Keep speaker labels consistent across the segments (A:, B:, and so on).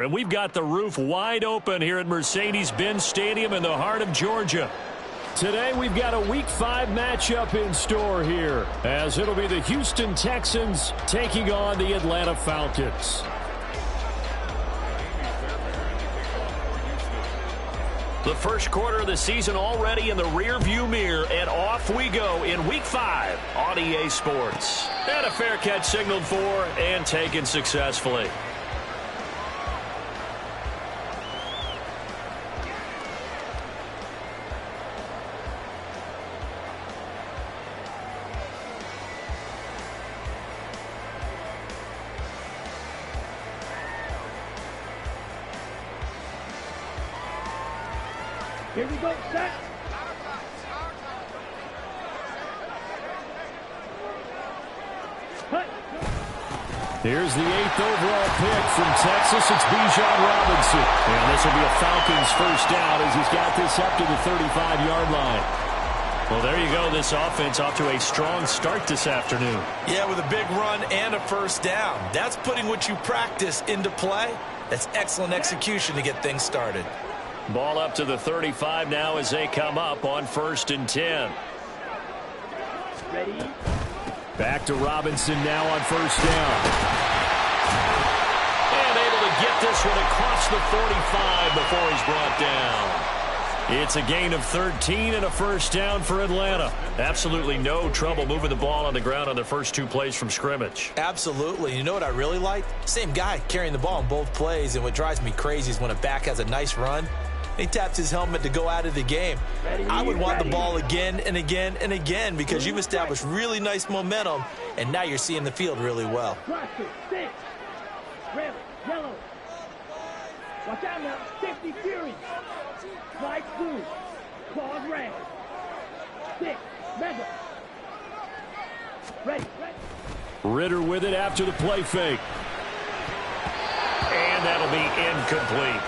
A: And we've got the roof wide open here at Mercedes-Benz Stadium in the heart of Georgia. Today we've got a Week 5 matchup in store here, as it'll be the Houston Texans taking on the Atlanta Falcons. The first quarter of the season already in the rearview mirror, and off we go in Week 5 on EA Sports. And a fair catch signaled for and taken successfully.
B: Here we go, set.
A: Here's the 8th overall pick from Texas. It's Bijan Robinson. And this will be a Falcons first down as he's got this up to the 35-yard line. Well, there you go. This offense off to a strong start this afternoon.
C: Yeah, with a big run and a first down. That's putting what you practice into play. That's excellent execution to get things started.
A: Ball up to the 35 now as they come up on 1st and 10.
B: Ready?
A: Back to Robinson now on first down. And able to get this one across the 45 before he's brought down. It's a gain of 13 and a first down for Atlanta. Absolutely no trouble moving the ball on the ground on their first 2 plays from scrimmage.
C: Absolutely. You know what I really like? Same guy carrying the ball in both plays, and what drives me crazy is when a back has a nice run, he taps his helmet to go out of the game. I would want the ball again and again and again because you've established really nice momentum, and now you're seeing the field really well.
B: Cluster, 6. Red, yellow. Watch out now. Safety Fury. Slide blue. Claws red. 6. Mega. Ready.
A: Ritter with it after the play fake. And that'll be incomplete.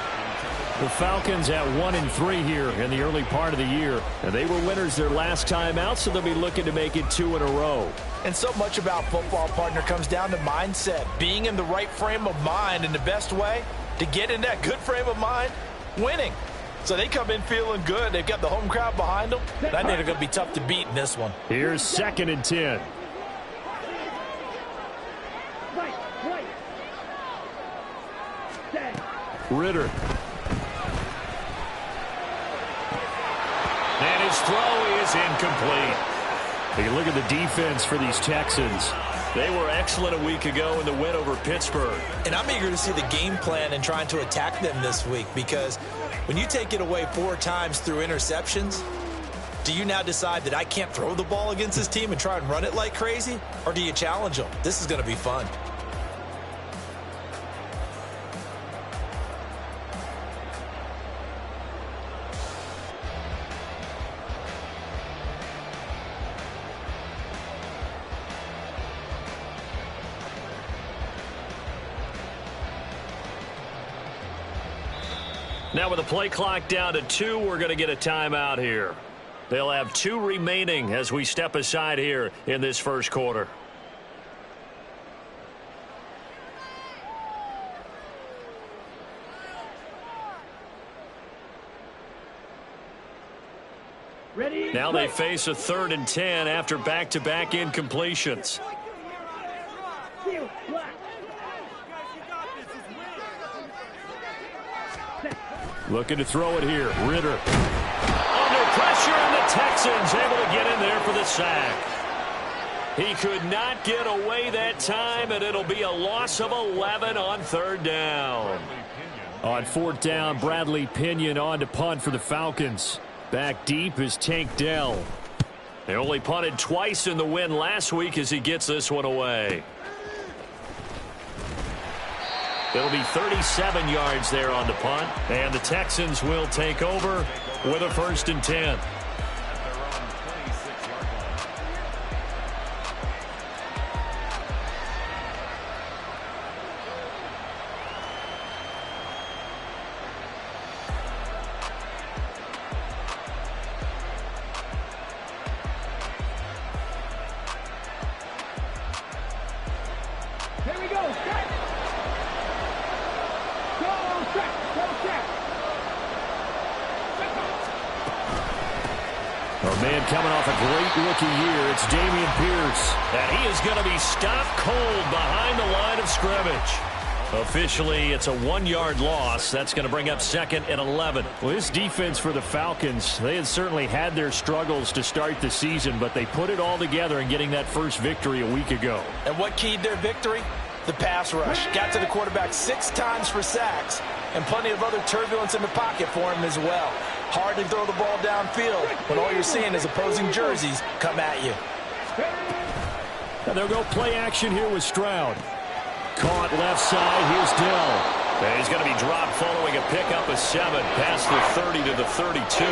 A: The Falcons at 1-3 here in the early part of the year. And they were winners their last time out, so they'll be looking to make it 2 in a row.
C: And so much about football, partner, comes down to mindset. Being in the right frame of mind, and the best way to get in that good frame of mind, winning. So they come in feeling good. They've got the home crowd behind them. I think they're going to be tough to beat in this one.
A: Here's 2nd and 10.
B: Right. Set.
A: Ritter. And his throw is incomplete. Hey, look at the defense for these Texans. They were excellent a week ago in the win over Pittsburgh.
C: And I'm eager to see the game plan and trying to attack them this week, because when you take it away 4 times through interceptions, do you now decide that I can't throw the ball against this team and try and run it like crazy? Or do you challenge them? This is going to be fun.
A: Now with the play clock down to 2, we're going to get a timeout here. They'll have 2 remaining as we step aside here in this first quarter.
B: Ready?
A: Now they face a 3rd and 10 after back-to-back incompletions.
B: Seal, black.
A: Looking to throw it here. Ritter. Under pressure, and the Texans able to get in there for the sack. He could not get away that time, and it'll be a loss of 11 on 3rd down. On 4th down, Bradley Pinion on to punt for the Falcons. Back deep is Tank Dell. They only punted twice in the win last week as he gets this one away. It'll be 37 yards there on the punt, and the Texans will take over with a 1st and 10.
B: Here we go. Set. Go.
A: A man coming off a great rookie year, it's Dameon Pierce. And he is going to be stopped cold behind the line of scrimmage. Officially, it's a 1-yard loss. That's going to bring up 2nd and 11.
D: Well, this defense for the Falcons, they had certainly had their struggles to start the season, but they put it all together in getting that first victory a week ago.
C: And what keyed their victory? The pass rush. Got to the quarterback 6 times for sacks, and plenty of other turbulence in the pocket for him as well. Hard to throw the ball downfield when all you're seeing is opposing jerseys come at you.
D: And they'll go play action here with Stroud. Caught left side. Here's Dell.
A: And he's going to be dropped following a pickup of 7 past the 30 to the 32.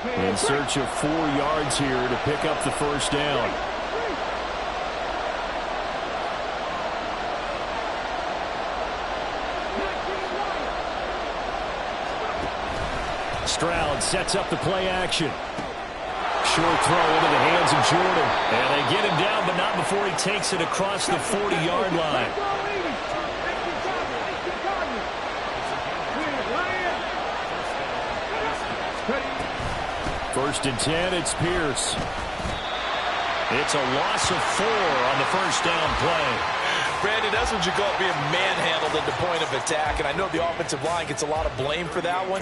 D: In search of 4 yards here to pick up the first down. Stroud sets up the play action. Short throw into the hands of Jordan.
A: And they get him down, but not before he takes it across the 40-yard line.
D: First and 10, it's Pierce.
A: It's a loss of 4 on the first down play.
C: Brandon, that's what you call being manhandled at the point of attack, and I know the offensive line gets a lot of blame for that one,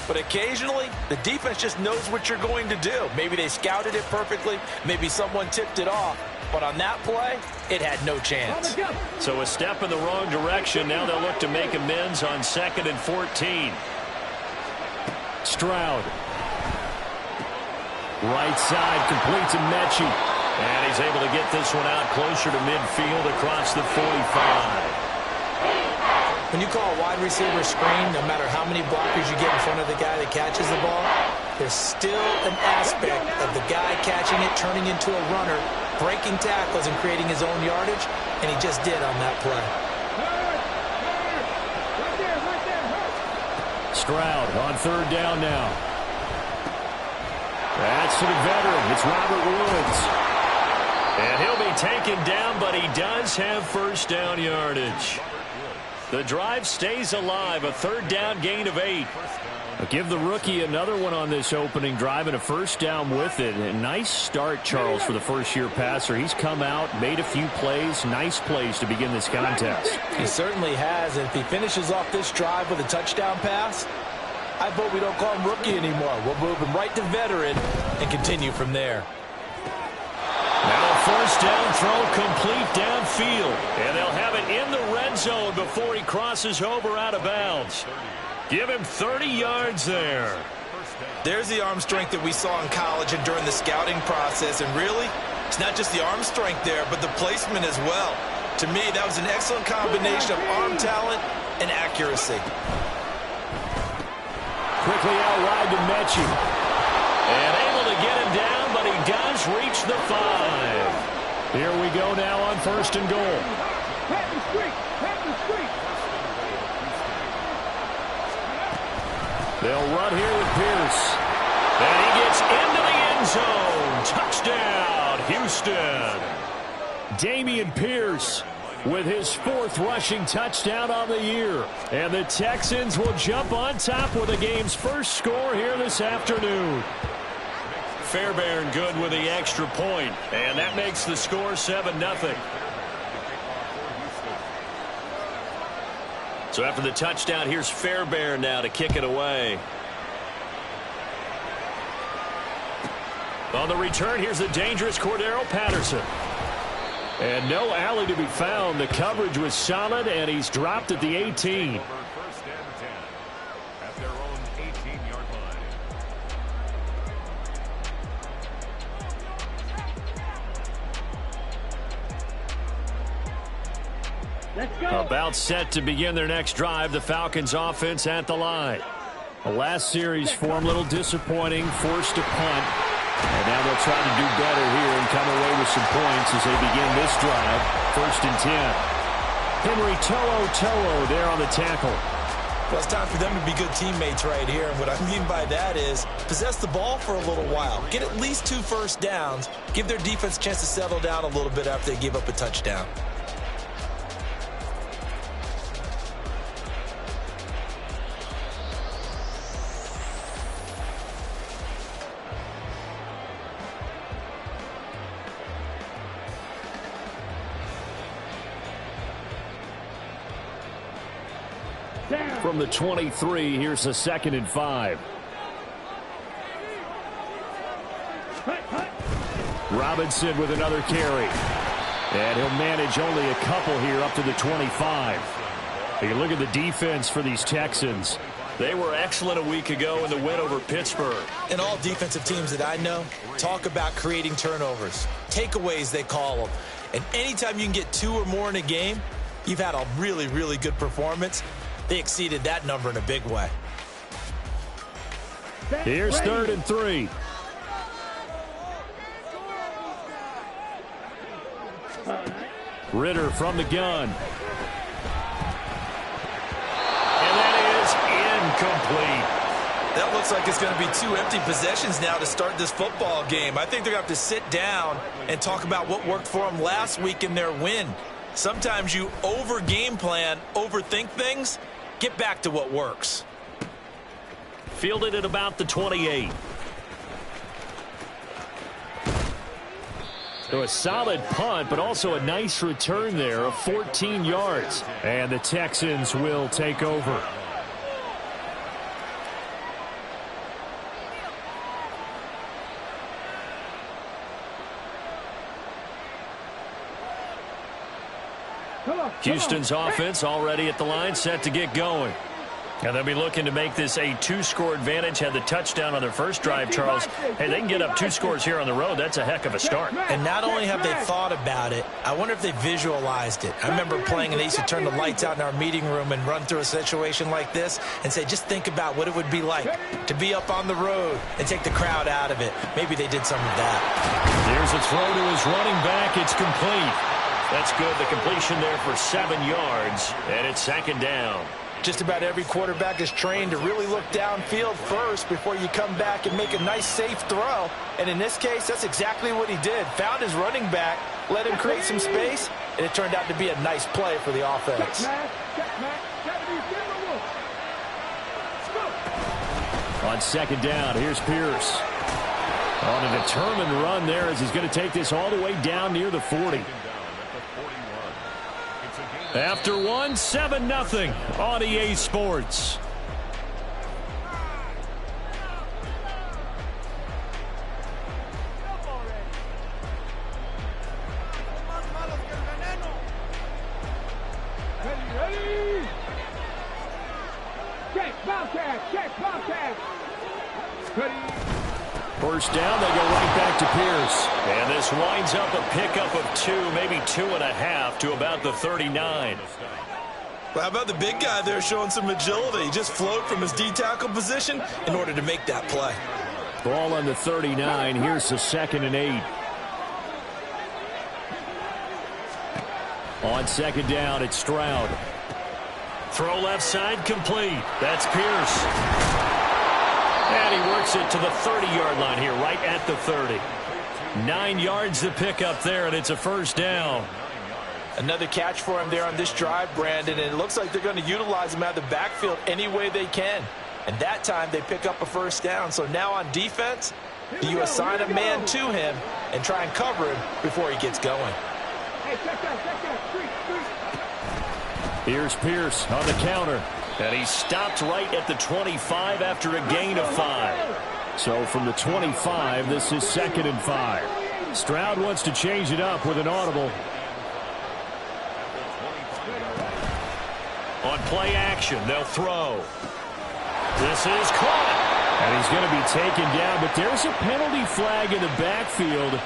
C: but occasionally the defense just knows what you're going to do. Maybe they scouted it perfectly, maybe someone tipped it off, but on that play, it had no chance.
A: So a step in the wrong direction. Now they'll look to make amends on 2nd and 14.
D: Stroud. Right side, complete to Mechie.
A: And he's able to get this one out closer to midfield across the 45.
C: When you call a wide receiver screen, no matter how many blockers you get in front of the guy that catches the ball, there's still an aspect of the guy catching it, turning into a runner, breaking tackles and creating his own yardage, and he just did on that play.
D: Stroud on 3rd down now. That's to the veteran. It's Robert Woods.
A: And he'll be taken down, but he does have first down yardage. The drive stays alive, a 3rd down gain of 8.
D: I'll give the rookie another one on this opening drive and a first down with it. A nice start, Charles, for the first-year passer. He's come out, made a few plays, nice plays to begin this contest.
C: He certainly has, and if he finishes off this drive with a touchdown pass, I vote we don't call him rookie anymore. We'll move him right to veteran and continue from there.
A: Now a first down throw complete downfield. And they'll have it in the red zone before he crosses over out of bounds. Give him 30 yards there.
C: There's the arm strength that we saw in college and during the scouting process. And really, it's not just the arm strength there, but the placement as well. To me, that was an excellent combination of arm talent and accuracy.
D: Quickly out wide to Mechie.
A: And able to get him down, but he does reach the 5.
D: Here we go now on 1st and goal. They'll run here with Pierce.
A: And he gets into the end zone. Touchdown, Houston.
D: Dameon Pierce with his 4th rushing touchdown on the year. And the Texans will jump on top with the game's first score here this afternoon.
A: Fairbairn good with the extra point, and that makes the score 7-0. So after the touchdown, here's Fairbairn now to kick it away. On the return, here's the dangerous Cordero Patterson.
D: And no alley to be found. The coverage was solid, and he's dropped at the 18.
E: First and 10 at their own 18-yard line.
B: Let's go.
D: About set to begin their next drive. The Falcons offense at the line. The last series for them a little disappointing, forced to punt. And now they'll try to do better here and come away with some points as they begin this drive. 1st and 10. Henry To'o there on the tackle.
C: Well, it's time for them to be good teammates right here. And what I mean by that is possess the ball for a little while. Get at least 2 first downs. Give their defense a chance to settle down a little bit after they give up a touchdown.
D: From the 23, here's a 2nd and 5. Robinson with another carry. And he'll manage only a couple here up to the 25. You look at the defense for these Texans.
A: They were excellent a week ago in the win over Pittsburgh.
C: And all defensive teams that I know talk about creating turnovers. Takeaways, they call them. And anytime you can get 2 or more in a game, you've had a really, really good performance. They exceeded that number in a big way.
D: Here's 3rd and 3. Ritter from the gun.
A: And that is incomplete.
C: That looks like it's going to be 2 empty possessions now to start this football game. I think they're going to have to sit down and talk about what worked for them last week in their win. Sometimes you over-game plan, overthink things. Get back to what works.
A: Fielded at about the 28.
D: So a solid punt, but also a nice return there of 14 yards. And the Texans will take over.
A: Houston's offense already at the line, set to get going. And they'll be looking to make this a 2-score advantage. Had the touchdown on their first drive, Charles. Hey, they can get up 2 scores here on the road. That's a heck of a start.
C: And not only have they thought about it, I wonder if they visualized it. I remember playing and they used to turn the lights out in our meeting room and run through a situation like this and say, just think about what it would be like to be up on the road and take the crowd out of it. Maybe they did some of that.
A: There's a throw to his running back. It's complete. That's good. The completion there for 7 yards, and it's 2nd down.
C: Just about every quarterback is trained to really look downfield first before you come back and make a nice, safe throw. And in this case, that's exactly what he did. Found his running back, let him create some space, and it turned out to be a nice play for the offense.
D: On 2nd down, here's Pierce. On a determined run there as he's going to take this all the way down near the 40. After 1, 7-0 on EA Sports.
B: Ready? Check, Bobcat. Ready?
D: First down, they go right back to Pierce.
A: And this winds up a pickup of 2, maybe 2.5 to about the 39.
C: Well, how about the big guy there showing some agility? He just flowed from his D-tackle position in order to make that play.
D: Ball on the 39. Here's the 2nd and 8. On 2nd down, it's Stroud.
A: Throw left side, complete. That's Pierce. And he works it to the 30-yard line here, right at the 30. 9 yards to pick up there, and it's a 1st down.
C: Another catch for him there on this drive, Brandon, and it looks like they're going to utilize him out of the backfield any way they can. And that time they pick up a 1st down. So now on defense, do you assign a man to him and try and cover him before he gets going?
D: Here's Pierce on the counter.
A: And he stopped right at the 25 after a gain of 5.
D: So from the 25, this is 2nd and 5. Stroud wants to change it up with an audible.
A: On play action, they'll throw. This is caught.
D: And he's going to be taken down, but there's a penalty flag in the backfield.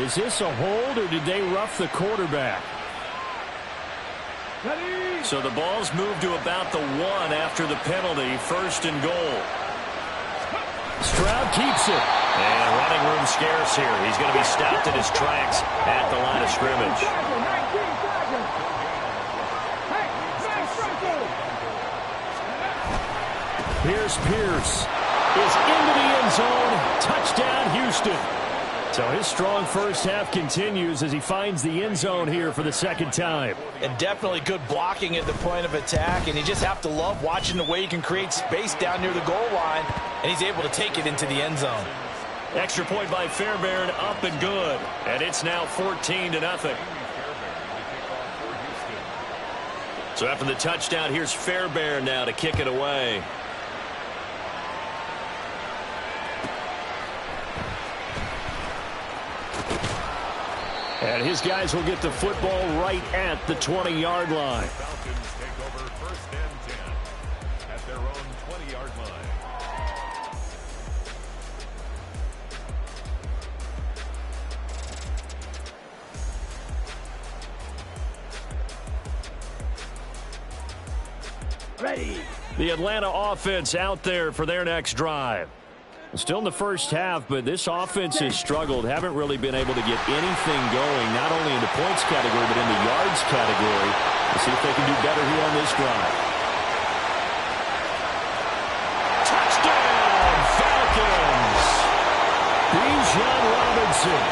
D: Is this a hold, or did they rough the quarterback?
A: So the ball's moved to about the 1 after the penalty, 1st and goal.
D: Stroud keeps it.
A: And running room scarce here. He's going to be stopped in his tracks at the line of scrimmage.
D: Here's Pierce. Is into the end zone. Touchdown, Houston. So his strong first half continues as he finds the end zone here for the second time.
C: And definitely good blocking at the point of attack, and you just have to love watching the way he can create space down near the goal line, and he's able to take it into the end zone.
A: Extra point by Fairbairn, up and good. And it's now 14-0. So after the touchdown, here's Fairbairn now to kick it away.
D: And his guys will get the football right at the 20-yard line.
E: Falcons take over first and 10 at their own 20-yard line.
B: Ready.
D: The Atlanta offense out there for their next drive. Still in the first half, but this offense has struggled. Haven't really been able to get anything going, not only in the points category, but in the yards category. We'll see if they can do better here on this drive.
A: Touchdown, Falcons!
D: Bijan Robinson.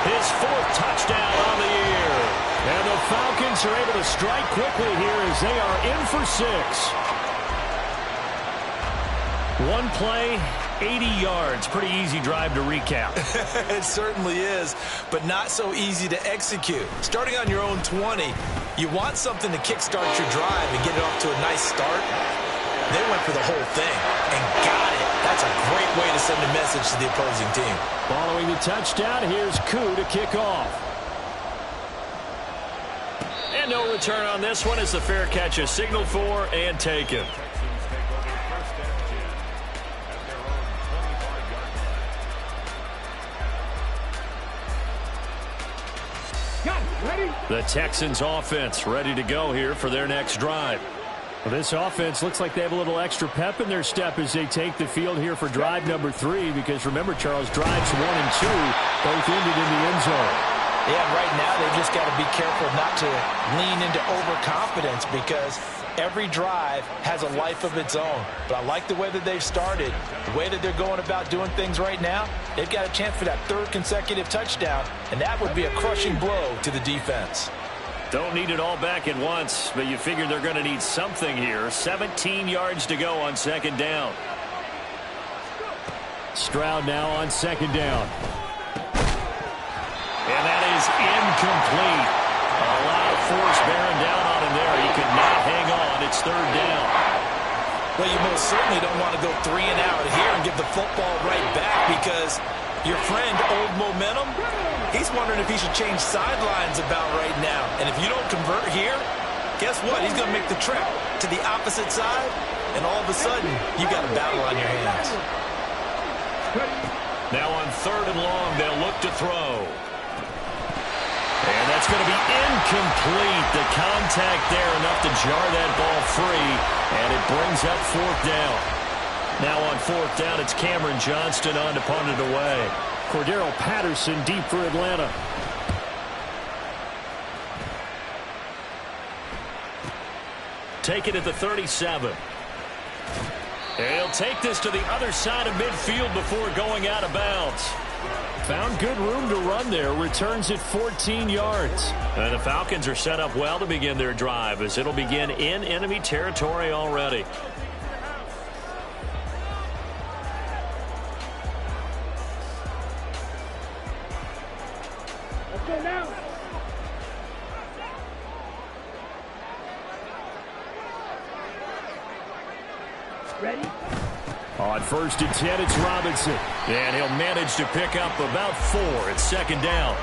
A: His fourth touchdown on the year.
D: And the Falcons are able to strike quickly here as they are in for 6. One play, 80 yards. Pretty easy drive to recap.
C: It certainly is, but not so easy to execute. Starting on your own 20, you want something to kickstart your drive and get it off to a nice start. They went for the whole thing and got it. That's a great way to send a message to the opposing team.
D: Following the touchdown, here's Koo to kick off.
A: And no return on this one as the fair catch is signaled for and taken.
D: The Texans offense ready to go here for their next drive. Well, this offense looks like they have a little extra pep in their step as they take the field here for drive number 3, because remember, Charles, drives 1 and 2 both ended in the end zone.
C: Yeah, right now they've just got to be careful not to lean into overconfidence, because every drive has a life of its own. But I like the way that they've started, the way that they're going about doing things right now. They've got a chance for that 3rd consecutive touchdown, and that would be a crushing blow to the defense.
A: Don't need it all back at once, but you figure they're going to need something here. 17 yards to go on second down.
D: Stroud now on second down.
A: And that is incomplete. A lot of force bearing down on him there. He could not hang on. It's 3rd down.
C: Well, you most certainly don't want to go 3 and out here and give the football right back, because your friend, Old Momentum, he's wondering if he should change sidelines about right now. And if you don't convert here, guess what? He's going to make the trip to the opposite side, and all of a sudden, you got a battle on your hands.
A: Now on 3rd and long, they'll look to throw. And that's going to be incomplete. The contact there enough to jar that ball free, and it brings up 4th down. Now on 4th down, it's Cameron Johnston on to punt it away.
D: Cordero Patterson deep for Atlanta.
A: Take it at the 37. And he'll take this to the other side of midfield before going out of bounds.
D: Found good room to run there. Returns at 14 yards.
A: And the Falcons are set up well to begin their drive, as it'll begin in enemy territory already.
B: Let's go now. Ready?
D: On 1st and 10, it's Robinson.
A: And he'll manage to pick up about 4. It's 2nd down.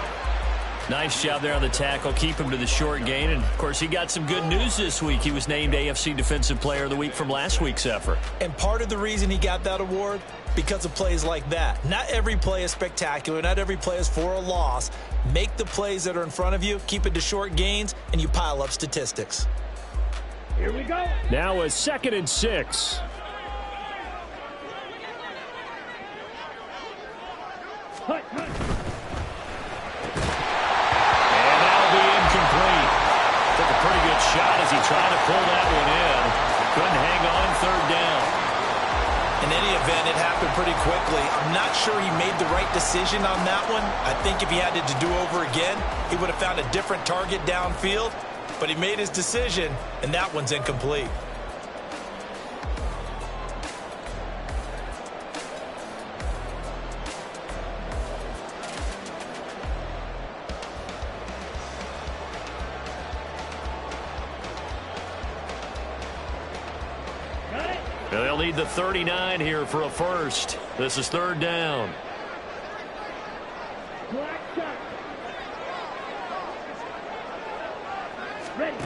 A: Nice job there on the tackle. Keep him to the short gain. And, of course, he got some good news this week. He was named AFC Defensive Player of the Week from last week's effort.
C: And part of the reason he got that award, because of plays like that. Not every play is spectacular. Not every play is for a loss. Make the plays that are in front of you, keep it to short gains, and you pile up statistics.
B: Here we go.
D: Now a 2nd and 6.
B: Hut, hut.
A: And that'll be incomplete. Took a pretty good shot as he tried to pull that one in. Couldn't hang on 3rd down.
C: pretty quickly. I'm not sure he made the right decision on that one. I think if he had it to do over again, he would have found a different target downfield. But he made his decision, and that one's incomplete.
A: They'll need the 39 here for a first. This is third down.
B: Black shot. Ready.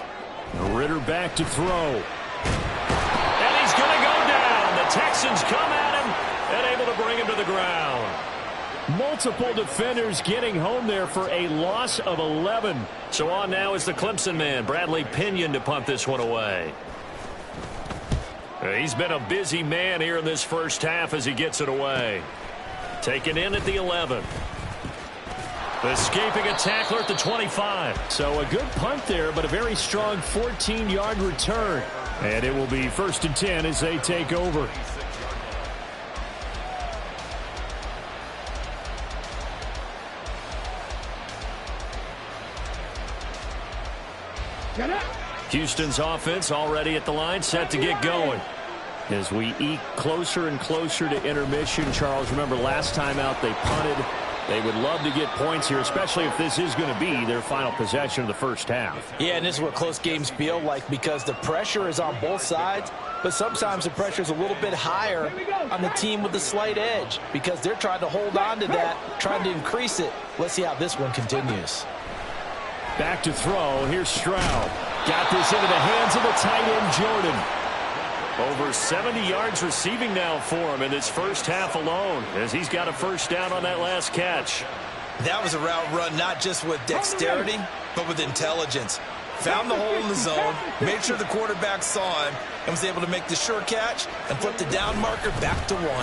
A: Ritter back to throw. And he's going to go down. The Texans come at him and able to bring him to the ground.
D: Multiple defenders getting home there for a loss of 11.
A: So on now is the Clemson man, Bradley Pinion, to punt this one away. He's been a busy man here in this first half as he gets it away. Taken in at the 11. Escaping a tackler at the 25.
D: So a good punt there, but a very strong 14-yard return. And it will be 1st and 10 as they take over.
B: Get up.
A: Houston's offense already at the line, set to get going.
D: As we eke closer and closer to intermission, Charles, remember last time out they punted. They would love to get points here, especially if this is going to be their final possession of the first half.
C: Yeah, and this is what close games feel like because the pressure is on both sides, but sometimes the pressure is a little bit higher on the team with the slight edge because they're trying to hold on to that, trying to increase it. Let's see how this one continues.
D: Back to throw. Here's Stroud. Got this into the hands of the tight end, Jordan.
A: Over 70 yards receiving now for him in this first half alone as he's got a first down on that last catch.
C: That was a route run not just with dexterity, but with intelligence. Found the hole in the zone, made sure the quarterback saw him, and was able to make the sure catch and flip the down marker back to 1.
A: And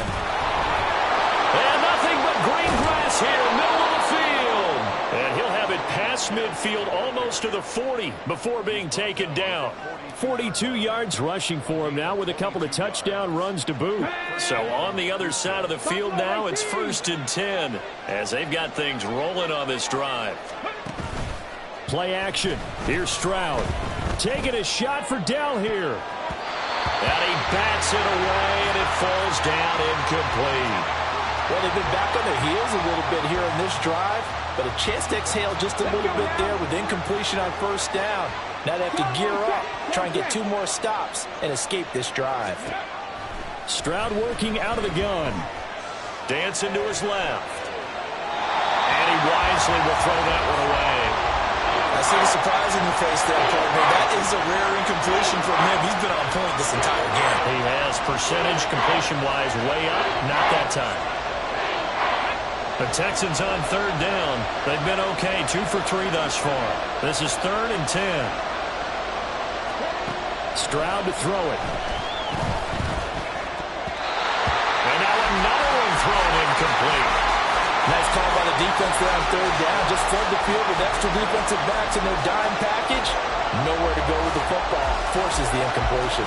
A: nothing but green grass here, middle of the field. And he'll have it past midfield almost to the 40 before being taken down.
D: 42 yards rushing for him now with a couple of touchdown runs to boot.
A: So on the other side of the field now, it's 1st and 10 as they've got things rolling on this drive.
D: Play action. Here's Stroud. Taking a shot for Dell here.
A: And he bats it away, and it falls down incomplete.
C: Well, they've been back on their heels a little bit here in this drive, but a chance to exhale just a little bit there with incompletion on first down. Now they have to gear up, try and get 2 more stops, and escape this drive.
D: Stroud working out of the gun.
A: Dancing to his left. And he wisely will throw that one away.
C: I see the surprise in your face there, partner. That is a rare incompletion from him. He's been on point this entire game.
A: He has percentage completion-wise way up, not that time. The Texans on third down. They've been okay, 2 for 3 thus far. This is 3rd and 10.
D: Stroud to throw it.
A: And now another one thrown incomplete.
C: Nice call by the defense there on third down. Just flood the field with extra defensive backs in their dime package. Nowhere to go with the football. Forces the incompletion.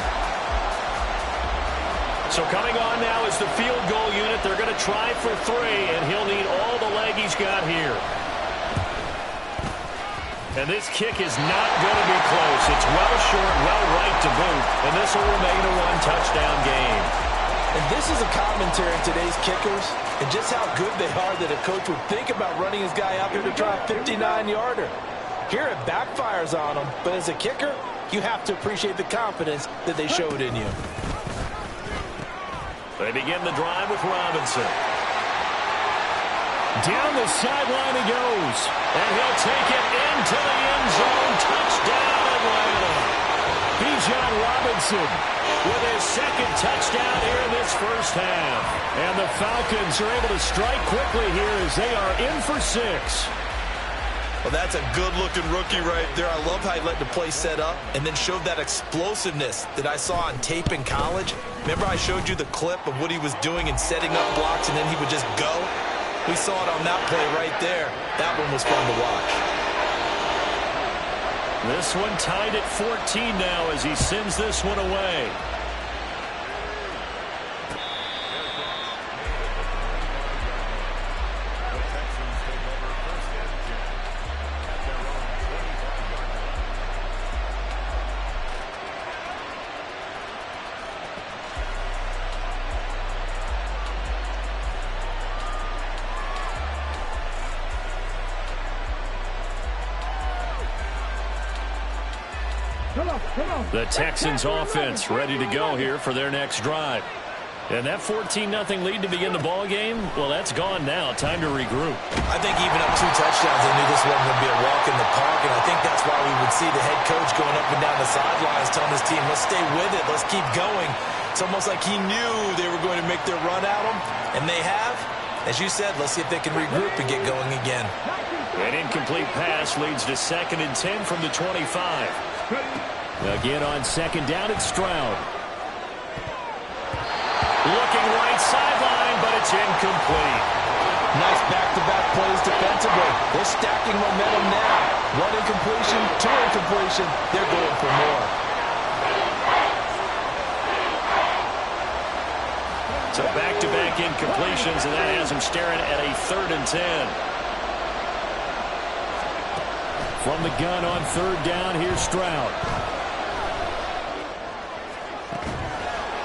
A: So coming on now is the field goal unit. They're going to try for 3, and he'll need all the leg he's got here. And this kick is not going to be close. It's well short, well right to boot, and this will remain a 1-touchdown game.
C: And this is a commentary on today's kickers and just how good they are that a coach would think about running his guy out there to try a 59-yarder. Here it backfires on him, but as a kicker, you have to appreciate the confidence that they showed in you.
A: They begin the drive with Robinson.
D: Down the sideline he goes.
A: And he'll take it into the end zone. Touchdown, Atlanta.
D: Bijan Robinson
A: with his 2nd touchdown here in this first half.
D: And the Falcons are able to strike quickly here as they are in for 6.
C: Well, that's a good-looking rookie right there. I love how he let the play set up and then showed that explosiveness that I saw on tape in college. Remember I showed you the clip of what he was doing and setting up blocks, and then he would just go? We saw it on that play right there. That one was fun to watch.
A: This one tied at 14 now as he sends this one away. The Texans offense ready to go here for their next drive. And that 14-0 lead to begin the ball game, well, that's gone now. Time to regroup.
C: I think even up 2 touchdowns, they knew this wasn't going to be a walk in the park, and I think that's why we would see the head coach going up and down the sidelines telling his team, let's stay with it, let's keep going. It's almost like he knew they were going to make their run at him, and they have. As you said, let's see if they can regroup and get going again.
A: An incomplete pass leads to 2nd and 10 from the 25.
D: Again on 2nd down, it's Stroud.
A: Looking right sideline, but it's incomplete.
C: Nice back-to-back plays defensively. They're stacking momentum now. 1 incompletion, 2 incompletion. They're going for more.
A: So back-to-back incompletions, and that has them staring at a 3rd and 10.
D: From the gun on 3rd down, here's Stroud.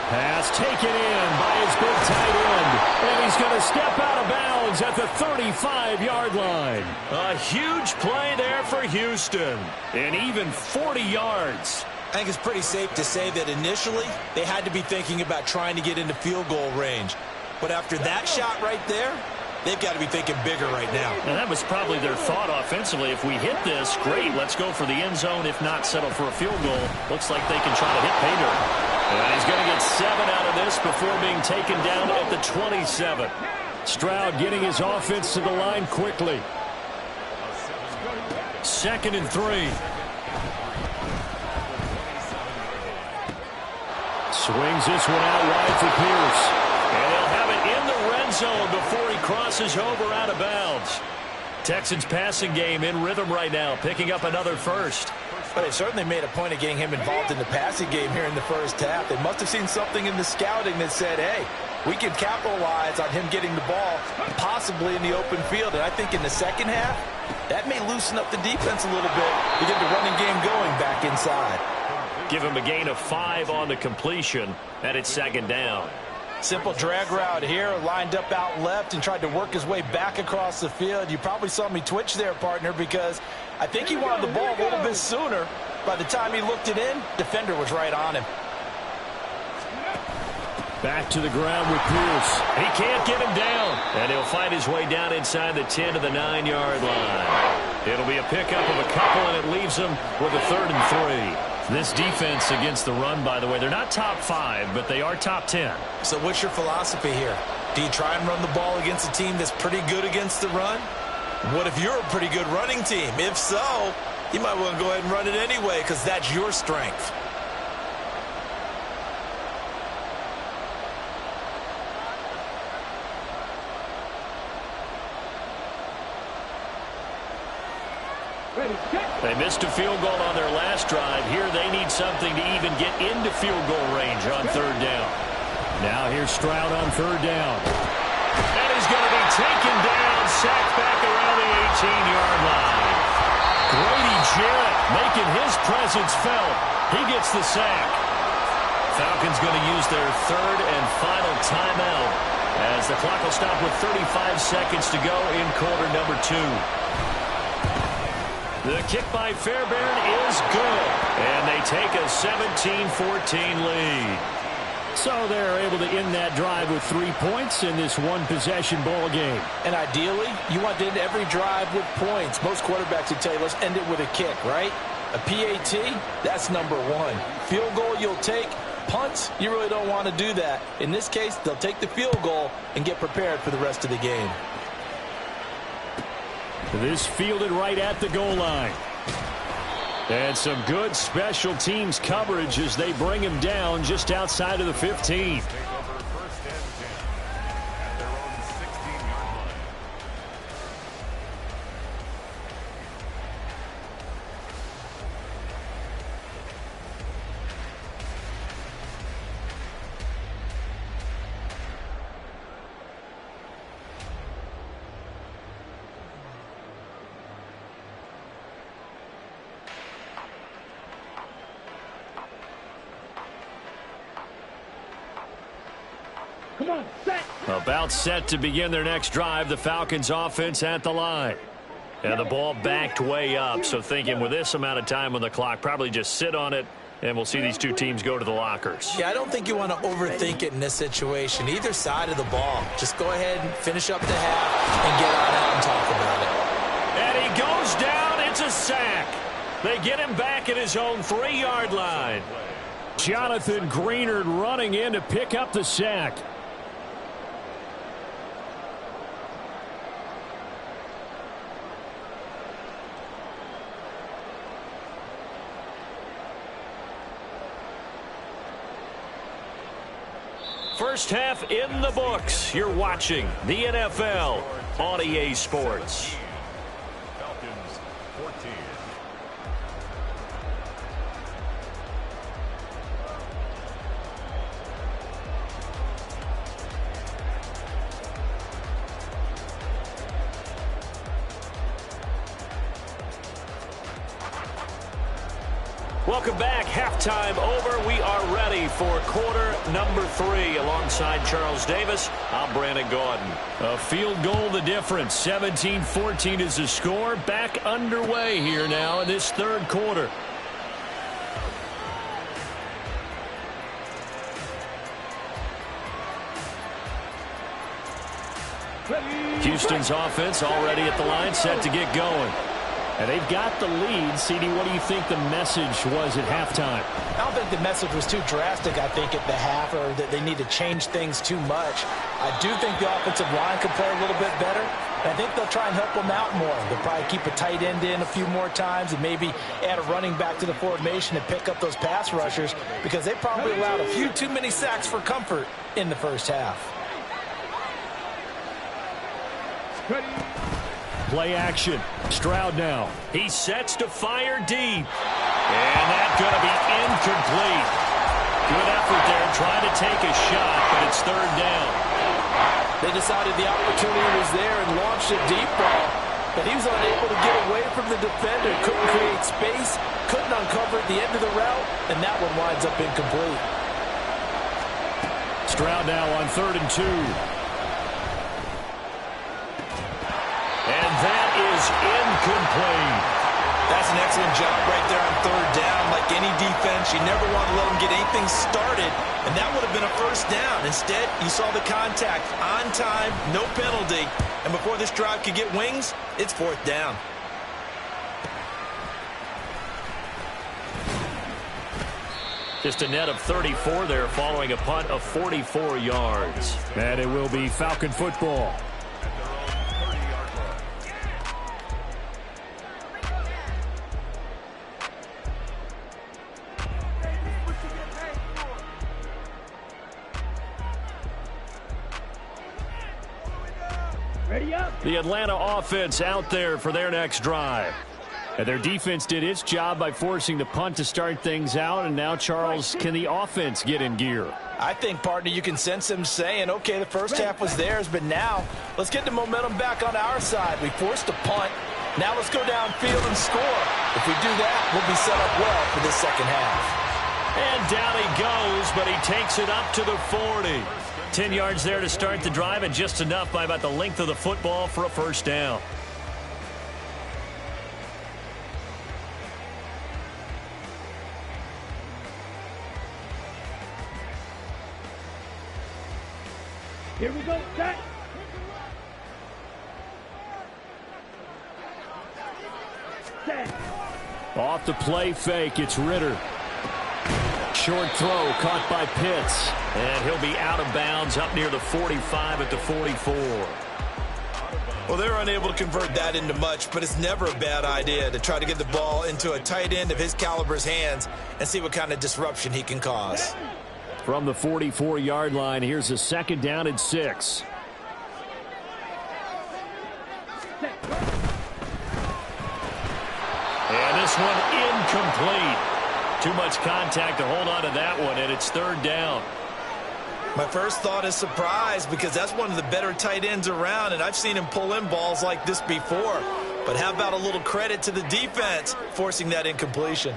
D: Pass taken in by his big tight end. And he's going to step out of bounds at the 35-yard line.
A: A huge play there for Houston. And even 40 yards.
C: I think it's pretty safe to say that initially they had to be thinking about trying to get into field goal range. But after that shot right there, they've got to be thinking bigger right now.
A: And that was probably their thought offensively. If we hit this, great, let's go for the end zone. If not, settle for a field goal. Looks like they can try to hit pay dirt. And he's going to get 7 out of this before being taken down at the 27.
D: Stroud getting his offense to the line quickly.
A: 2nd and 3.
D: Swings this one out wide for Pierce.
A: And he'll have it in the red zone before he crosses over out of bounds. Texans passing game in rhythm right now, picking up another first.
C: But they certainly made a point of getting him involved in the passing game here in the first half. They must have seen something in the scouting that said, hey, we can capitalize on him getting the ball, possibly in the open field. And I think in the second half, that may loosen up the defense a little bit to get the running game going back inside.
A: Give him a gain of 5 on the completion, and it's 2nd down.
C: Simple drag route here, lined up out left and tried to work his way back across the field. You probably saw me twitch there, partner, because I think he wanted the ball a little bit sooner. By the time he looked it in, defender was right on him.
D: Back to the ground with Pierce.
A: He can't get him down, and he'll fight his way down inside the 10 to the 9-yard line. It'll be a pickup of a couple, and it leaves him with a 3rd and 3. This defense against the run, by the way, they're not top 5, but they are top 10.
C: So what's your philosophy here? Do you try and run the ball against a team that's pretty good against the run? What if you're a pretty good running team? If so, you might want to go ahead and run it anyway because that's your strength.
A: They missed a field goal on their last drive. Here they need something to even get into field goal range on 3rd down.
D: Now here's Stroud on 3rd down.
A: And he's going to be taken down, sacked back around the 18-yard line. Grady Jarrett making his presence felt. He gets the sack. Falcons going to use their 3rd and final timeout as the clock will stop with 35 seconds to go in quarter number 2. The kick by Fairbairn is good, and they take a 17-14 lead.
D: So they're able to end that drive with 3 points in this one-possession ball game.
C: And ideally, you want to end every drive with points. Most quarterbacks would tell you, let's end it with a kick, right? A PAT, that's number 1. Field goal you'll take. Punts, you really don't want to do that. In this case, they'll take the field goal and get prepared for the rest of the game.
D: This fielded right at the goal line. And some good special teams coverage as they bring him down just outside of the 15.
B: Come on, set.
A: About set to begin their next drive. The Falcons offense at the line. And the ball backed way up, so thinking with this amount of time on the clock, probably just sit on it, and we'll see these two teams go to the lockers.
C: Yeah, I don't think you want to overthink it in this situation. Either side of the ball. Just go ahead and finish up the half and get on out and talk about it.
A: And he goes down. It's a sack. They get him back at his own 3-yard line.
D: Jonathan Greenard running in to pick up the sack.
A: First half in the books. You're watching the NFL on EA Sports.
E: Falcons 14.
A: Welcome back. Halftime over. We are ready for quarter number 3. Alongside Charles Davis, I'm Brandon Gaudin.
D: A field goal the difference. 17-14 is the score. Back underway here now in this third quarter. Houston's offense already at the line, set to get going. And they've got the lead. CD, what do you think the message was at halftime?
C: I don't think the message was too drastic, I think, at the half, or that they need to change things too much. I do think the offensive line could play a little bit better. I think they'll try and help them out more. They'll probably keep a tight end in a few more times and maybe add a running back to the formation and pick up those pass rushers, because they probably allowed a few too many sacks for comfort in the first half.
D: Play action. Stroud now.
A: He sets to fire deep. And that's going to be incomplete. Good effort there trying to take a shot, but it's third down.
C: They decided the opportunity was there and launched a deep ball, but he was unable to get away from the defender. Couldn't create space, couldn't uncover at the end of the route, and that one winds up incomplete.
D: Stroud now on 3rd and 2.
A: And that is incomplete.
C: That's an excellent job right there on 3rd down. Like any defense, you never want to let them get anything started, and that would have been a first down. Instead, you saw the contact on time, no penalty, and before this drive could get wings, it's 4th down.
A: Just a net of 34 there following a punt of 44 yards.
D: And it will be Falcon football.
B: Ready up.
D: The Atlanta offense out there for their next drive. And their defense did its job by forcing the punt to start things out. And now, Charles, can the offense get in gear?
C: I think, partner, you can sense them saying, okay, the first half was theirs, but now let's get the momentum back on our side. We forced a punt. Now let's go downfield and score. If we do that, we'll be set up well for this second half.
A: And down he goes, but he takes it up to the 40. 10 yards there to start the drive, and just enough by about the length of the football for a first down.
B: Here we go. Set. Set.
D: Off the play fake, it's Ritter. Short throw caught by Pitts.
A: And he'll be out of bounds up near the 45 at the 44.
C: Well, they were unable to convert that into much, but it's never a bad idea to try to get the ball into a tight end of his caliber's hands and see what kind of disruption he can cause.
D: From the 44-yard line, here's a 2nd down and 6.
A: And this one incomplete. Too much contact to hold on to that one, and it's 3rd down.
C: My first thought is surprise, because that's one of the better tight ends around, and I've seen him pull in balls like this before. But how about a little credit to the defense forcing that incompletion?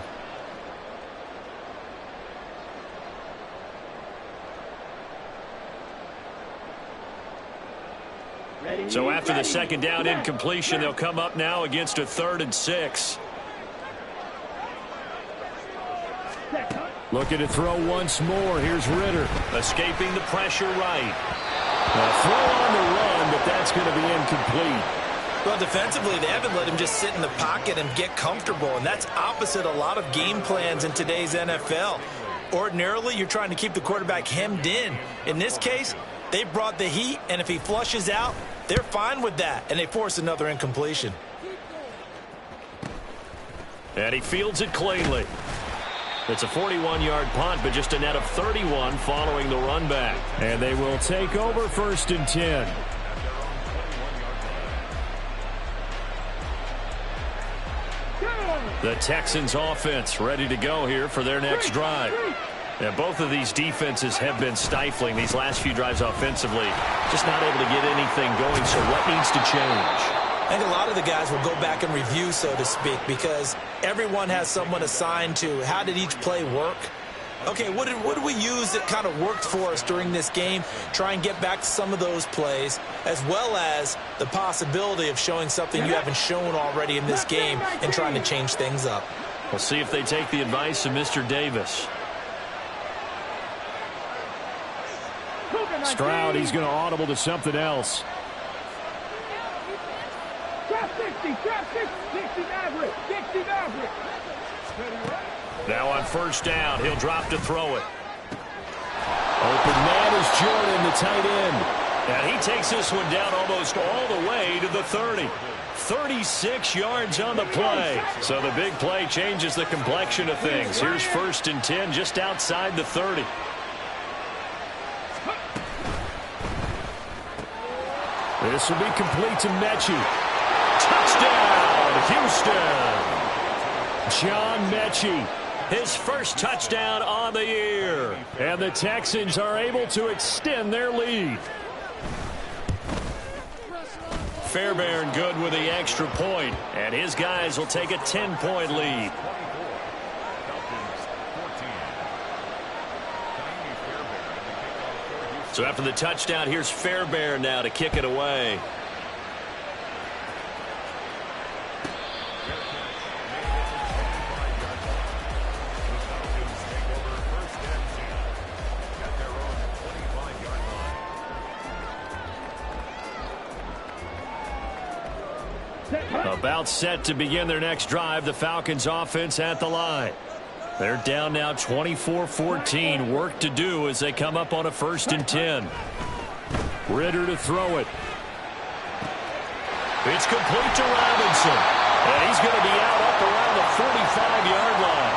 A: So after the second down incompletion, they'll come up now against a 3rd and 6.
D: Looking to throw once more. Here's Ritter.
A: Escaping the pressure right.
D: A throw on the run, but that's going to be incomplete.
C: Well, defensively, they haven't let him just sit in the pocket and get comfortable, and that's opposite a lot of game plans in today's NFL. Ordinarily, you're trying to keep the quarterback hemmed in. In this case, they brought the heat, and if he flushes out, they're fine with that, and they force another incompletion.
A: And he fields it cleanly. It's a 41-yard punt, but just a net of 31 following the run back.
D: And they will take over 1st and 10.
A: The Texans offense ready to go here for their next drive. And both of these defenses have been stifling these last few drives offensively. Just not able to get anything going, so what needs to change?
C: I think a lot of the guys will go back and review, so to speak, because everyone has someone assigned to how did each play work. Okay, what did we use that kind of worked for us during this game? Try and get back to some of those plays, as well as the possibility of showing something you haven't shown already in this game and trying to change things up.
A: We'll see if they take the advice of Mr. Davis.
D: Stroud, he's going to audible to something else.
B: Drop 60, drop 60 average, 60 average.
A: Now on 1st down, he'll drop to throw it.
D: Open man is Jordan, the tight end.
A: And he takes this one down almost all the way to the 30. 36 yards on the play. So the big play changes the complexion of things. Here's 1st and 10 just outside the 30.
D: This will be complete to Mechie.
A: Touchdown, Houston.
D: John Mechie.
A: His first touchdown on the year.
D: And the Texans are able to extend their lead.
A: Fairbairn good with the extra point, and his guys will take a 10-point lead. So after the touchdown, here's Fairbairn now to kick it away. About set to begin their next drive. The Falcons offense at the line. They're down now 24-14. Work to do as they come up on a 1st and 10.
D: Ritter to throw it.
A: It's complete to Robinson. And he's going to be out up around the 45-yard line.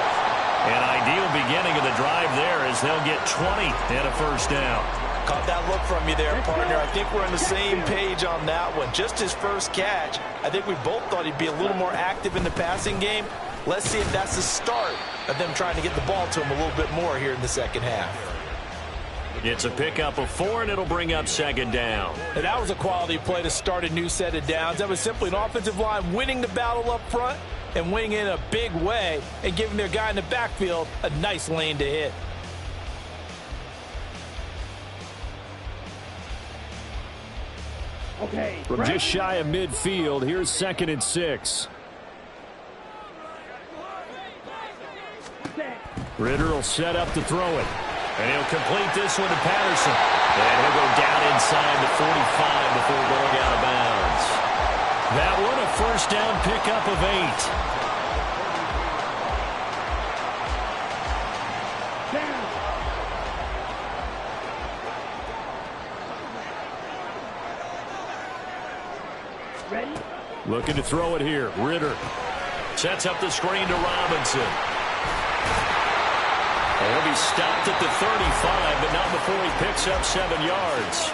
A: An ideal beginning of the drive there as they'll get 20 and a 1st down.
C: Caught that look from you there, partner. I think we're on the same page on that one. Just his first catch. I think we both thought he'd be a little more active in the passing game. Let's see if that's the start of them trying to get the ball to him a little bit more here in the second half.
A: It's a pickup of 4, and it'll bring up 2nd down.
C: And that was a quality play to start a new set of downs. That was simply an offensive line winning the battle up front and winning in a big way and giving their guy in the backfield a nice lane to hit.
B: Okay.
D: From just shy of midfield, here's 2nd and 6. Ritter will set up to throw it.
A: And he'll complete this one to Patterson. And he'll go down inside the 45 before going out of bounds. That one a 1st down pickup of
B: 8. Ready?
D: Looking to throw it here. Ritter.
A: Sets up the screen to Robinson. And he'll be stopped at the 35, but not before he picks up 7 yards.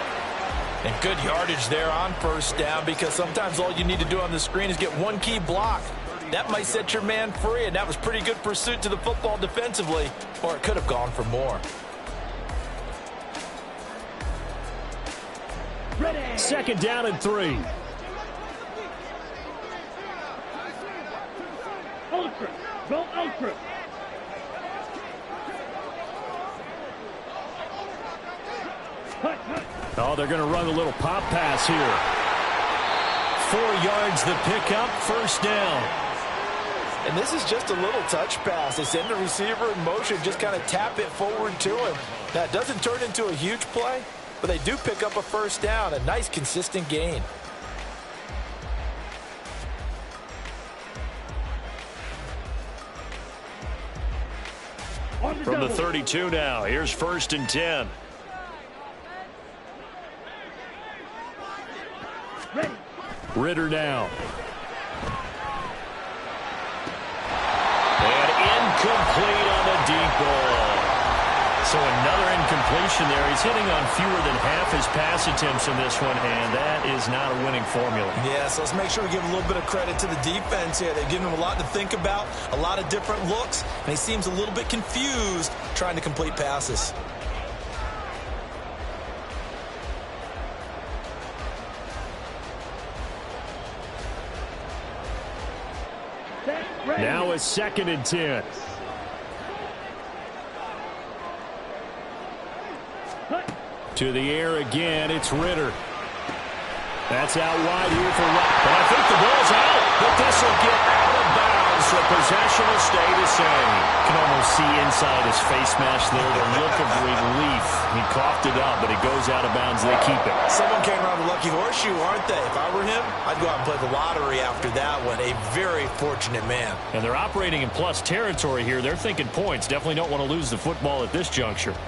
C: And good yardage there on 1st down, because sometimes all you need to do on the screen is get one key block. That might set your man free, and that was pretty good pursuit to the football defensively, or it could have gone for more.
B: Ready.
D: 2nd down and 3.
B: Ultra. Go ultra.
D: Oh, they're going to run a little pop pass here. 4 yards the pickup, first down.
C: And this is just a little touch pass. They send the receiver in motion, just kind of tap it forward to him. That doesn't turn into a huge play, but they do pick up a first down, a nice consistent gain.
D: From the 32 now, here's 1st and 10. Ritter now. And incomplete on the deep ball. So another incompletion there. He's hitting on fewer than half his pass attempts in this one, and that is not a winning formula.
C: Yeah, so let's make sure we give a little bit of credit to the defense here. They've given him a lot to think about, a lot of different looks, and he seems a little bit confused trying to complete passes.
D: Now it's 2nd and 10. To the air again, it's Ritter. That's out wide here for Rock. But I think the ball's out. But this will get out of bounds, so possession will stay the same. You can almost see inside his face mask there the look of relief. He coughed it up, but it goes out of bounds. They keep it.
C: Someone came around the lucky horseshoe, aren't they? If I were him, I'd go out and play the lottery after that one. A very fortunate man.
D: And they're operating in plus territory here. They're thinking points. Definitely don't want to lose the football at this juncture.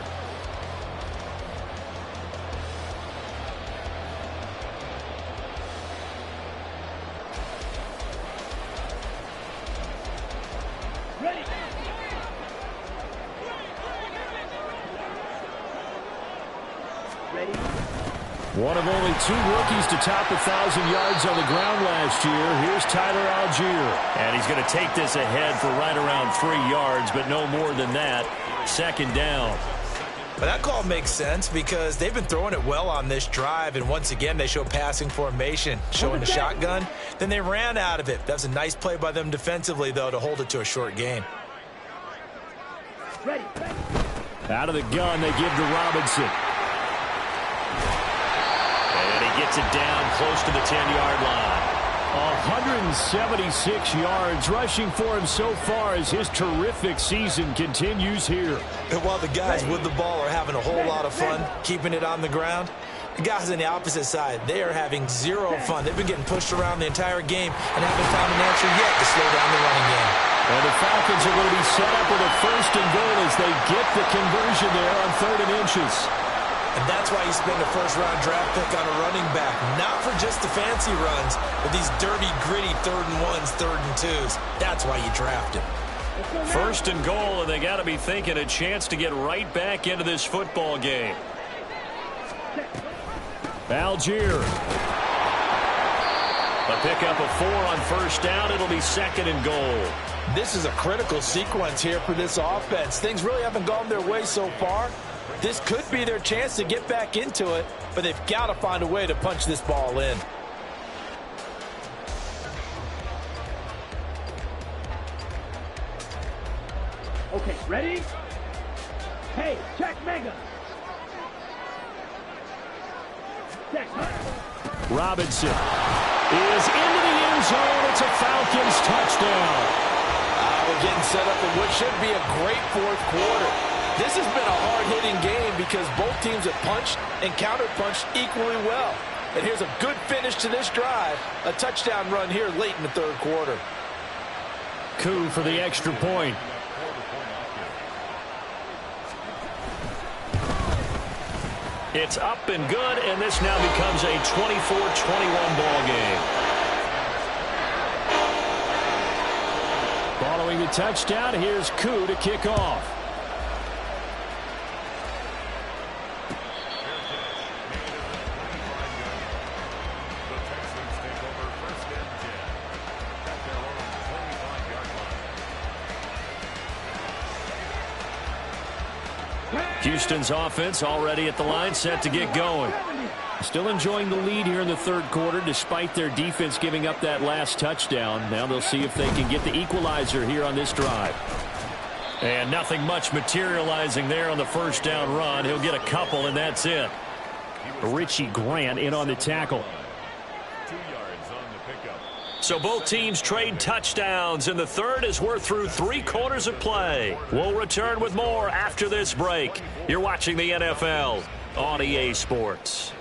D: One of only 2 rookies to top 1,000 yards on the ground last year. Here's Tyler Algier. And he's going to take this ahead for right around 3 yards, but no more than that. 2nd down.
C: But that call makes sense because they've been throwing it well on this drive, and once again they show passing formation, showing the shotgun. Then they ran out of it. That was a nice play by them defensively, though, to hold it to a short gain.
D: Out of the gun, they give to Robinson. Gets it down close to the 10-yard line. 176 yards rushing for him so far as his terrific season continues here.
C: And while the guys with the ball are having a whole lot of fun keeping it on the ground, the guys on the opposite side, they are having zero fun. They've been getting pushed around the entire game and haven't found an answer yet to slow down the running game.
D: And the Falcons are going to be set up with a 1st and goal as they get the conversion there on 3rd and inches.
C: And that's why you spend a 1st-round draft pick on a running back. Not for just the fancy runs, but these dirty, gritty 3rd and 1s, 3rd and 2s. That's why you draft him.
D: 1st and goal, and they got to be thinking a chance to get right back into this football game. Algier. A pickup of 4 on 1st down. It'll be 2nd and goal.
C: This is a critical sequence here for this offense. Things really haven't gone their way so far. This could be their chance to get back into it, but they've got to find a way to punch this ball in.
B: Okay, ready? Hey, check mega. Check.
D: Robinson is into the end zone. It's a Falcons touchdown.
C: We're getting set up for what should be a great 4th quarter. This has been a hard-hitting game because both teams have punched and counter-punched equally well. And here's a good finish to this drive. A touchdown run here late in the 3rd quarter.
D: Coup for the extra point. It's up and good, and this now becomes a 24-21 ball game. Following the touchdown, here's Coup to kick off. Houston's offense already at the line, set to get going. Still enjoying the lead here in the 3rd quarter, despite their defense giving up that last touchdown. Now they'll see if they can get the equalizer here on this drive. And nothing much materializing there on the 1st down run. He'll get a couple, and that's it. Richie Grant in on the tackle.
E: yards on the pickup.
A: So both teams trade touchdowns in the third as we're through 3 quarters of play. We'll return with more after this break. You're watching the NFL on EA Sports.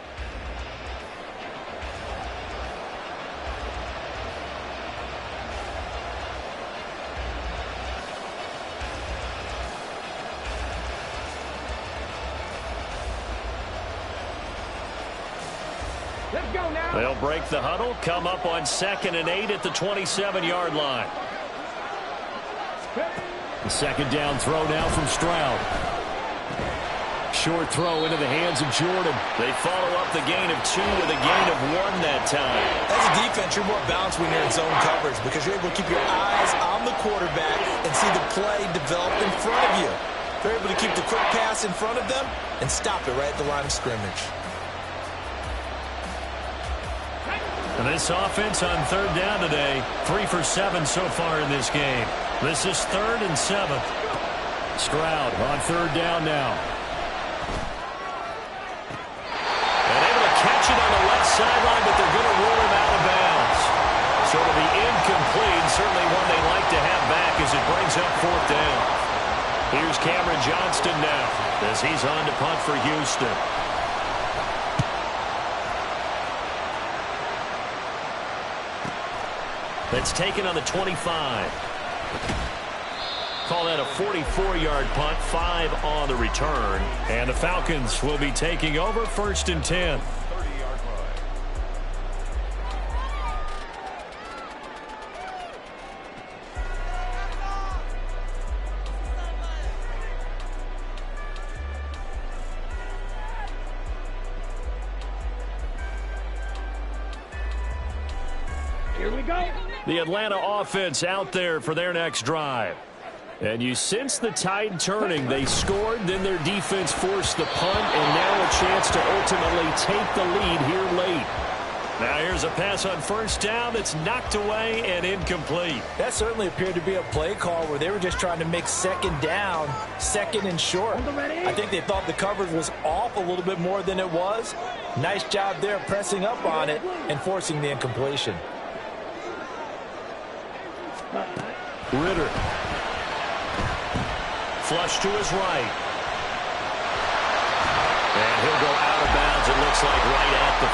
B: Let's go now.
A: They'll break the huddle, come up on 2nd and 8 at the 27-yard line.
D: The second down throw now from Stroud. Short throw into the hands of Jordan.
A: They follow up the gain of 2 with a gain of 1 that time.
C: As a defense, you're more balanced when you're in zone coverage because you're able to keep your eyes on the quarterback and see the play develop in front of you. They're able to keep the quick pass in front of them and stop it right at the line of scrimmage.
A: And this offense on 3rd down today, 3 for 7 so far in this game. This is 3rd and 7.
D: Stroud on 3rd down now.
A: And able to catch it on the left sideline, but they're going to rule him out of bounds. So it'll be incomplete, certainly one they like to have back as it brings up 4th down. Here's Cameron Johnston now as he's on to punt for Houston. That's taken on the 25. Call that a 44-yard punt, 5 on the return. And the Falcons will be taking over 1st and 10.
E: 30-yard line.
B: Here we go.
A: The Atlanta offense out there for their next drive. And you sense the tide turning. They scored, then their defense forced the punt, and now a chance to ultimately take the lead here late. Now here's a pass on 1st down that's knocked away and incomplete.
C: That certainly appeared to be a play call where they were just trying to make 2nd down, 2nd and short. I think they thought the coverage was off a little bit more than it was. Nice job there pressing up on it and forcing the incompletion.
A: Ritter. Flush to his right. And he'll go out of bounds, it looks like, right at the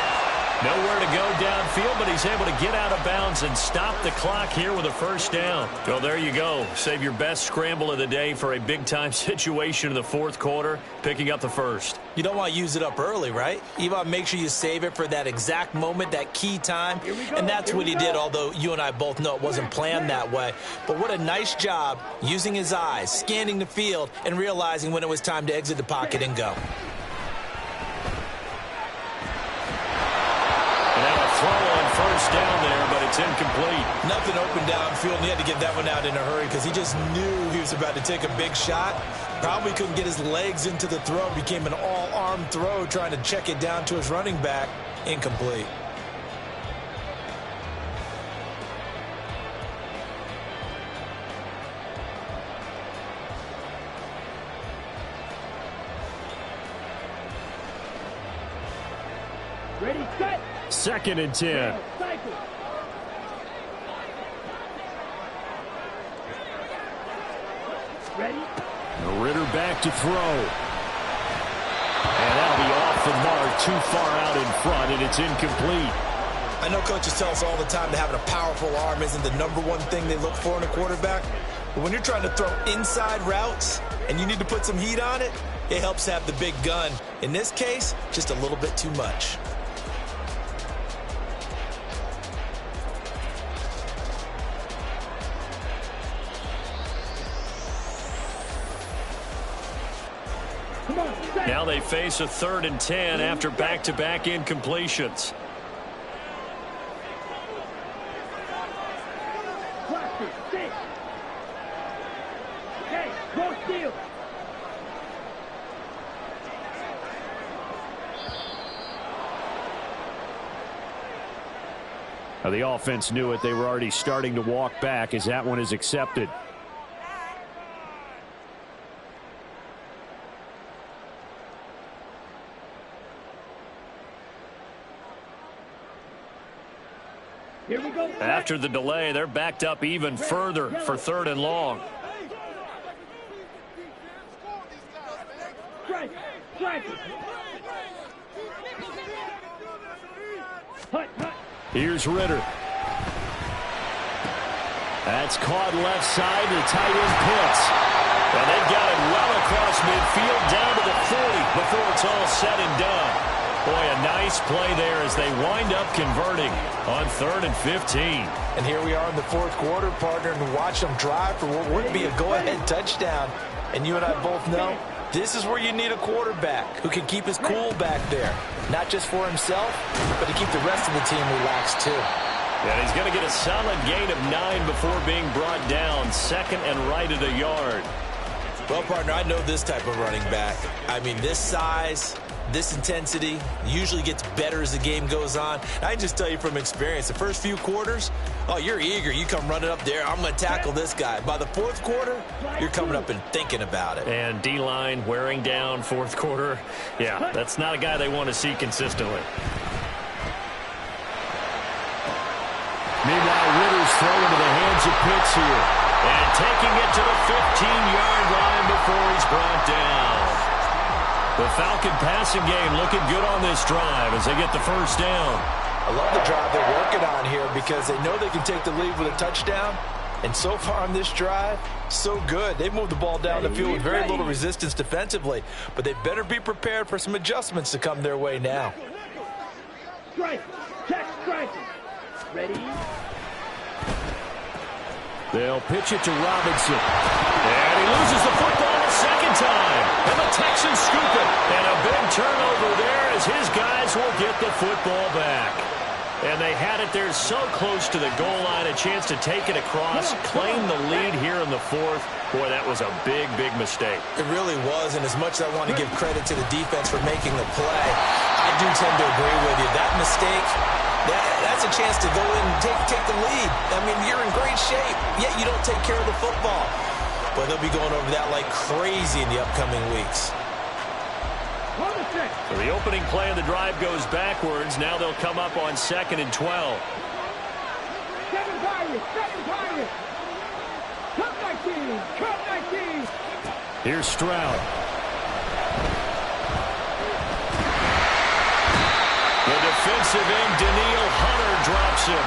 A: 40. Nowhere to go downfield, but he's able to get out of bounds and stop the clock here with a 1st down. Well, there you go. Save your best scramble of the day for a big-time situation in the 4th quarter, picking up the 1st.
C: You don't want to use it up early, right? You want to make sure you save it for that exact moment, that key time. And that's what he did, although you and I both know it wasn't planned that way. But what a nice job using his eyes, scanning the field, and realizing when it was time to exit the pocket and go.
A: Throw on 1st down there, but it's incomplete.
C: Nothing open downfield, and he had to get that one out in a hurry because he just knew he was about to take a big shot. Probably couldn't get his legs into the throw. Became an all-arm throw trying to check it down to his running back. Incomplete.
B: Ready, set.
A: 2nd and 10.
B: Cycle. Ready.
A: Ritter back to throw. And that'll be off the mark, too far out in front, and it's incomplete.
C: I know coaches tell us all the time that having a powerful arm isn't the #1 thing they look for in a quarterback. But when you're trying to throw inside routes and you need to put some heat on it, it helps to have the big gun. In this case, just a little bit too much.
A: Now they face a 3rd and 10 after back-to-back incompletions.
B: Cluster, 6. Hey, go steal.
D: Now the offense knew it. They were already starting to walk back as that one is accepted.
B: Here we go.
D: After the delay, they're backed up even further for 3rd and long.
B: Strike. Strike. Hut, hut.
D: Here's Ritter. That's caught left side to tight end Pitts. And they've got it well across midfield down to the 40 before it's all said and done. Boy, a nice play there as they wind up converting on 3rd and 15.
C: And here we are in the 4th quarter, partner, and watch them drive for what would be a go-ahead touchdown. And you and I both know this is where you need a quarterback who can keep his cool back there. Not just for himself, but to keep the rest of the team relaxed too.
D: And he's going to get a solid gain of 9 before being brought down. 2nd and right at a yard.
C: Well, partner, I know this type of running back. I mean, this size, this intensity usually gets better as the game goes on. I can just tell you from experience, the first few quarters, oh, you're eager. You come running up there, I'm going to tackle this guy. By the 4th quarter, you're coming up and thinking about it.
D: And D-line wearing down 4th quarter. Yeah, that's not a guy they want to see consistently. Meanwhile, Ritter's thrown into the hands of Pitts here. And taking it to the 15-yard line before he's brought down. The Falcon passing game looking good on this drive as they get the 1st down.
C: I love the drive they're working on here because they know they can take the lead with a touchdown. And so far on this drive, so good. They've moved the ball down the field with very little resistance defensively. But they better be prepared for some adjustments to come their way now.
B: Strike. Check strike. Ready.
D: They'll pitch it to Robinson. And he loses the football a 2nd time. And the Texans scoop it. And a big turnover there as his guys will get the football back. And they had it there so close to the goal line, a chance to take it across, claim the lead here in the 4th. Boy, that was a big, big mistake.
C: It really was, and as much as I want to give credit to the defense for making the play, I do tend to agree with you. That mistake, that's a chance to go in and take the lead. I mean, you're in great shape, yet you don't take care of the football. Boy, they'll be going over that like crazy in the upcoming weeks.
D: So the opening play of the drive goes backwards. Now they'll come up on 2nd and 12.
B: 7 Pirates. 7 Pirates. Cut 19. Cut 19.
D: Here's Stroud. The defensive end, Danielle Hunter, drops him.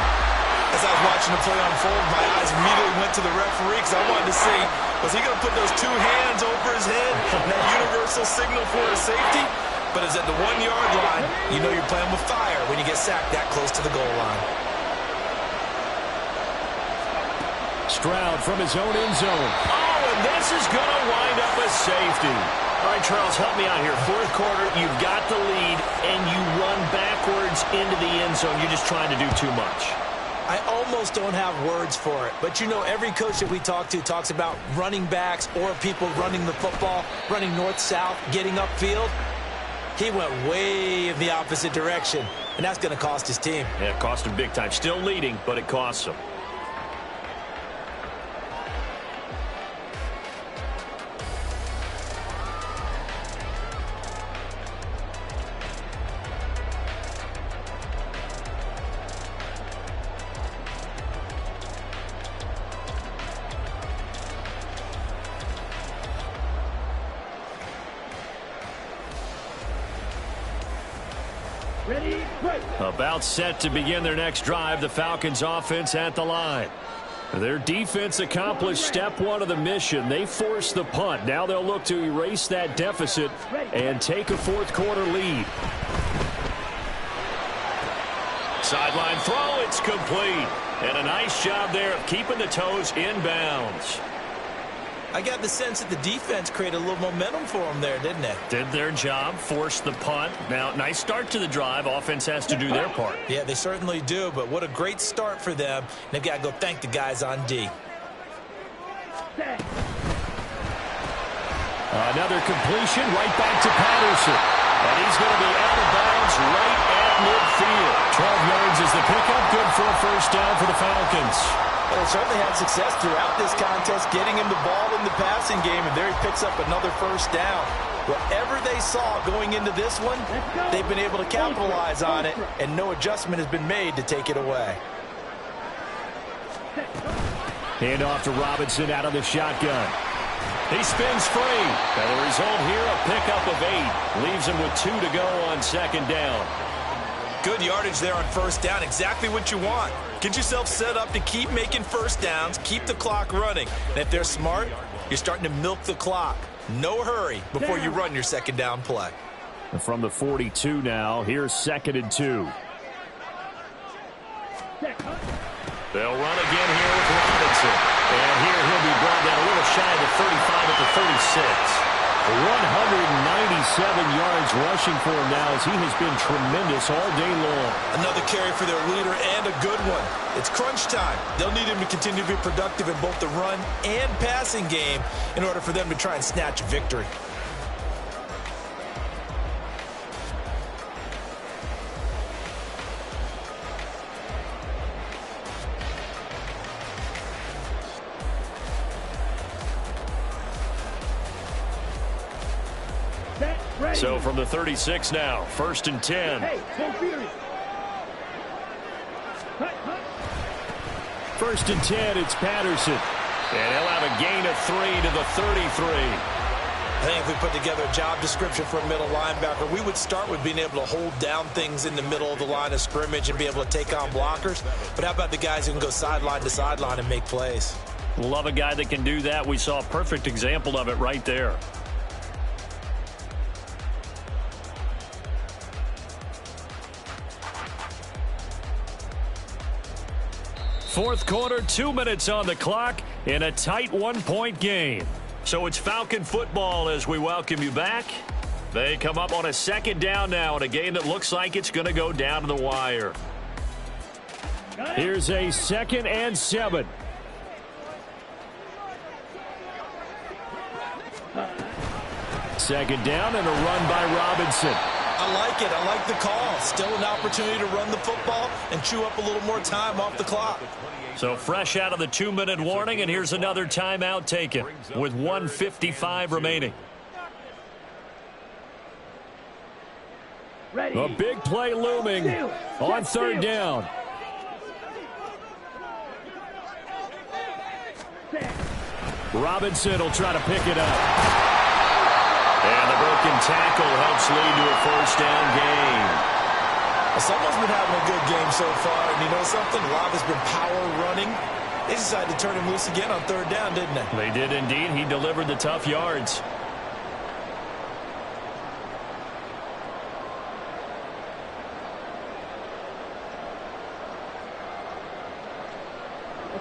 C: As I was watching the play unfold, my eyes immediately went to the referee because I wanted to see, was he going to put those 2 hands over his head and that universal signal for a safety? But it's at the 1-yard line. You know you're playing with fire when you get sacked that close to the goal line.
D: Stroud from his own end zone. Oh, and this is going to wind up a safety. All right, Charles, help me out here. 4th quarter, you've got the lead, and you run backwards into the end zone. You're just trying to do too much.
C: I almost don't have words for it. But, you know, every coach that we talk to talks about running backs or people running the football, running north-south, getting upfield. He went way in the opposite direction, and that's going to cost his team.
D: Yeah, it cost him big time. Still leading, but it costs him.
B: Ready, break.
D: About set to begin their next drive, the Falcons offense at the line. Their defense accomplished step 1 of the mission. They forced the punt. Now they'll look to erase that deficit and take a 4th quarter lead. Sideline throw, it's complete. And a nice job there of keeping the toes in bounds.
C: I got the sense that the defense created a little momentum for them there, didn't it?
D: Did their job, forced the punt. Now, nice start to the drive. Offense has to do their part.
C: Yeah, they certainly do, but what a great start for them. They've got to go thank the guys on D.
D: Another completion right back to Patterson. And he's going to be out of bounds right at midfield. 12 yards is the pickup. Good for a 1st down for the Falcons.
C: Well, they certainly had success throughout this contest, getting him the ball in the passing game, and there he picks up another 1st down. Whatever they saw going into this one, they've been able to capitalize on it, and no adjustment has been made to take it away.
D: Hand off to Robinson out of the shotgun.
A: He spins free. And the result here, a pickup of 8. Leaves him with 2 to go on second down.
C: Good yardage there on first down. Exactly what you want. Get yourself set up to keep making first downs, keep the clock running. And if they're smart, you're starting to milk the clock. No hurry before you run your second down play.
D: And from the 42 now, here's 2nd and 2.
A: They'll run again here with Robinson. And here he'll be brought down a little shy of the 35 at the 36.
D: 197 yards rushing for him now as he has been tremendous all day long.
C: Another carry for their leader and a good one. It's crunch time. They'll need him to continue to be productive in both the run and passing game in order for them to try and snatch victory.
A: So from the 36 now, 1st and 10.
B: Hey, go Fury.
D: 1st and 10, it's Patterson.
A: And he'll have a gain of 3 to the 33.
C: I think if we put together a job description for a middle linebacker, we would start with being able to hold down things in the middle of the line of scrimmage and be able to take on blockers. But how about the guys who can go sideline to sideline and make plays?
A: Love a guy that can do that. We saw a perfect example of it right there. Fourth quarter, 2 minutes on the clock in a tight 1-point game. So it's Falcon football as we welcome you back. They come up on a 2nd down now in a game that looks like it's going to go down to the wire.
D: Here's a 2nd and 7. Second down and a run by Robinson.
C: I like it. I like the call. Still an opportunity to run the football and chew up a little more time off the clock.
A: So fresh out of the 2-minute warning, and here's another timeout taken with 1:55 remaining.
B: Ready.
D: A big play looming on 3rd down. Robinson will try to pick it up.
A: And the broken tackle helps lead to a 1st down gain.
C: Someone's been having a good game so far, and you know something? A lot has been power running. They decided to turn him loose again on 3rd down, didn't they?
A: They did indeed. He delivered the tough yards.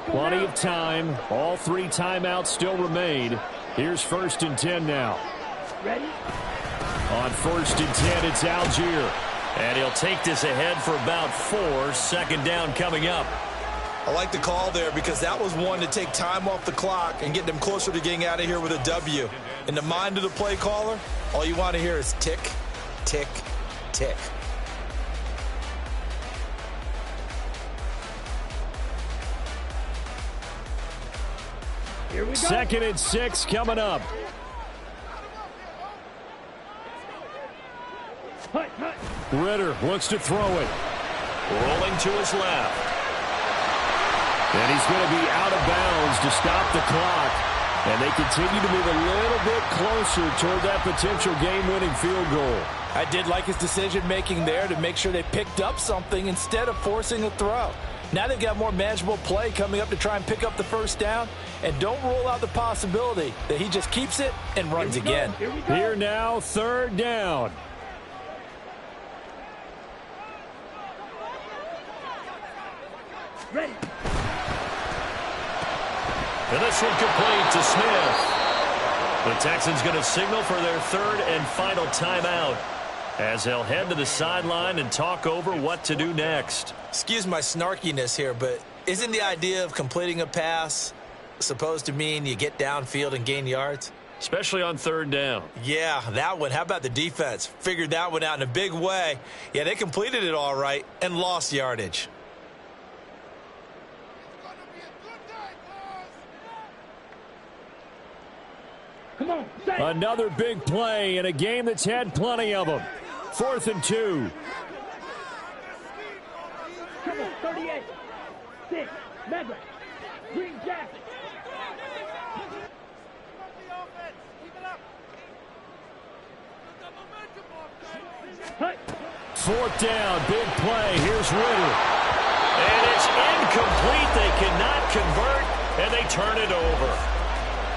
D: Plenty of time. All 3 timeouts still remain. Here's 1st and 10 now.
B: Ready?
D: On 1st and 10, it's Algier.
A: And he'll take this ahead for about 4. 2nd down coming up.
C: I like the call there because that was one to take time off the clock and get them closer to getting out of here with a W. In the mind of the play caller, all you want to hear is tick, tick, tick.
B: Here we go.
D: 2nd and 6 coming up.
B: Hut, hut.
D: Ritter looks to throw it.
A: Rolling to his left.
D: And he's going to be out of bounds to stop the clock. And they continue to move a little bit closer toward that potential game-winning field goal.
C: I did like his decision-making there to make sure they picked up something instead of forcing a throw. Now they've got more manageable play coming up to try and pick up the 1st down. And don't rule out the possibility that he just keeps it and runs again.
D: Here now, 3rd down.
B: Ready.
A: And this one complete to Smith. The Texans going to signal for their 3rd and final timeout as they'll head to the sideline and talk over what to do next.
C: Excuse my snarkiness here, but isn't the idea of completing a pass supposed to mean you get downfield and gain yards?
A: Especially on 3rd down.
C: Yeah, that one. How about the defense? Figured that one out in a big way. Yeah, they completed it all right and lost yardage.
B: Come on, set.
D: Another big play in a game that's had plenty of them. 4th and 2.
B: Come on, 38. 6. Medley. Green jacket.
D: Fourth down, big play. Here's Ritter.
A: And it's incomplete. They cannot convert, and they turn it over.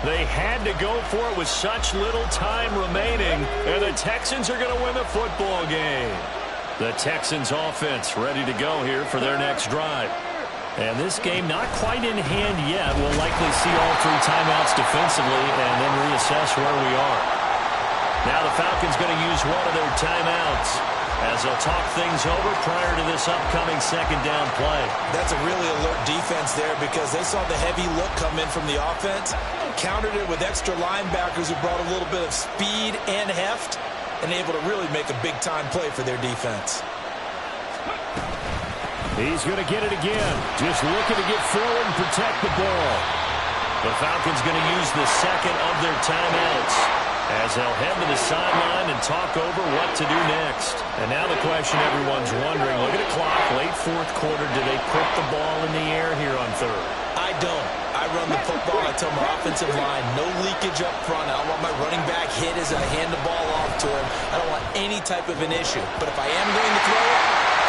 A: They had to go for it with such little time remaining, and the Texans are going to win the football game. The Texans offense ready to go here for their next drive. And this game not quite in hand yet. We'll likely see all 3 timeouts defensively and then reassess where we are. Now the Falcons going to use one of their timeouts as they'll talk things over prior to this upcoming second down play.
C: That's a really alert defense there because they saw the heavy look come in from the offense, countered it with extra linebackers who brought a little bit of speed and heft, and able to really make a big-time play for their defense.
D: He's going to get it again. Just looking to get forward and protect the ball.
A: The Falcons going to use the second of their timeouts as they'll head to the sideline and talk over what to do next. And now the question everyone's wondering, look at the clock, late fourth quarter, do they put the ball in the air here on third?
C: I don't. I run the football. I tell my offensive line, no leakage up front. I don't want my running back hit as I hand the ball off to him. I don't want any type of an issue. But if I am going to throw it,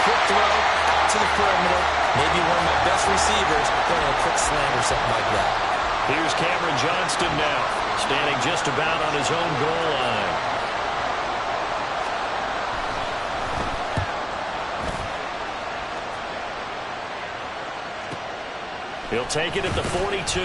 C: quick throw out to the perimeter, maybe one of my best receivers, throwing a quick slant or something like that.
A: Here's Cameron Johnston now, standing just about on his own goal line. He'll take it at the 42.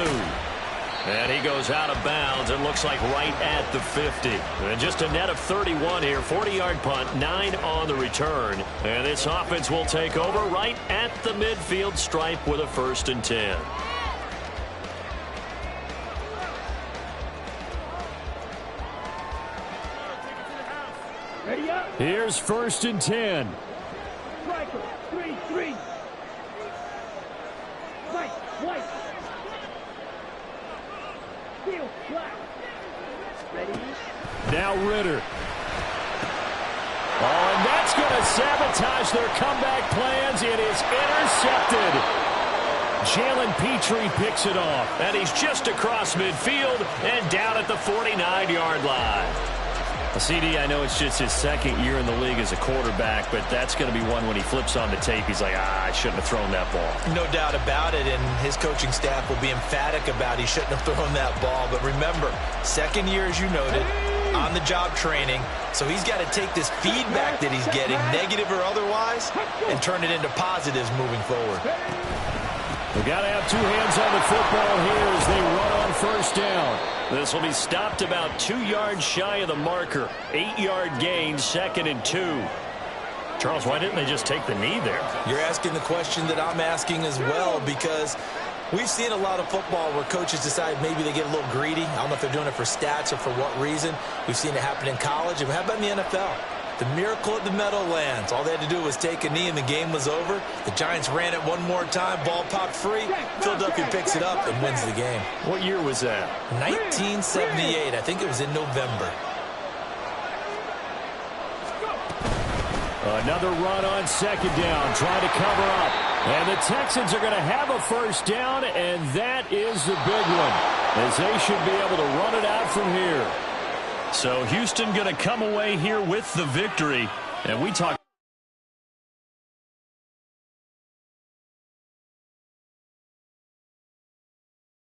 A: And he goes out of bounds. It looks like right at the 50. And just a net of 31 here. 40-yard punt, 9 on the return. And this offense will take over right at the midfield stripe with a 1st and 10.
B: Ready up.
D: Here's 1st and 10.
B: Striker. 3-3. Right. White. Field. Black. Ready.
D: Now Ritter. Oh, and that's going to sabotage their comeback plans. It is intercepted. Jalen Petrie picks it off.
A: And he's just across midfield and down at the 49-yard line.
D: CD, I know it's just his second year in the league as a quarterback, but that's going to be one when he flips on the tape, he's like, I shouldn't have thrown that ball.
C: No doubt about it, and his coaching staff will be emphatic about he shouldn't have thrown that ball. But remember, second year, as you noted, on-the-job training, so he's got to take this feedback that he's getting, negative or otherwise, and turn it into positives moving forward.
D: We've got to have 2 hands on the football here as they run on 1st down.
A: This will be stopped about 2 yards shy of the marker. 8-yard gain, 2nd and 2.
D: Charles, why didn't they just take the knee there?
C: You're asking the question that I'm asking as well, because we've seen a lot of football where coaches decide maybe they get a little greedy. I don't know if they're doing it for stats or for what reason. We've seen it happen in college. And how about in the NFL? The miracle at the Meadowlands. All they had to do was take a knee and the game was over. The Giants ran it one more time. Ball popped free. Philadelphia picks it up and wins the game.
D: What year was that?
C: 1978. I think it was in November.
D: Another run on 2nd down. Trying to cover up. And the Texans are going to have a 1st down, and that is the big one, as they should be able to run it out from here.
A: So Houston going to come away here with the victory. And we talk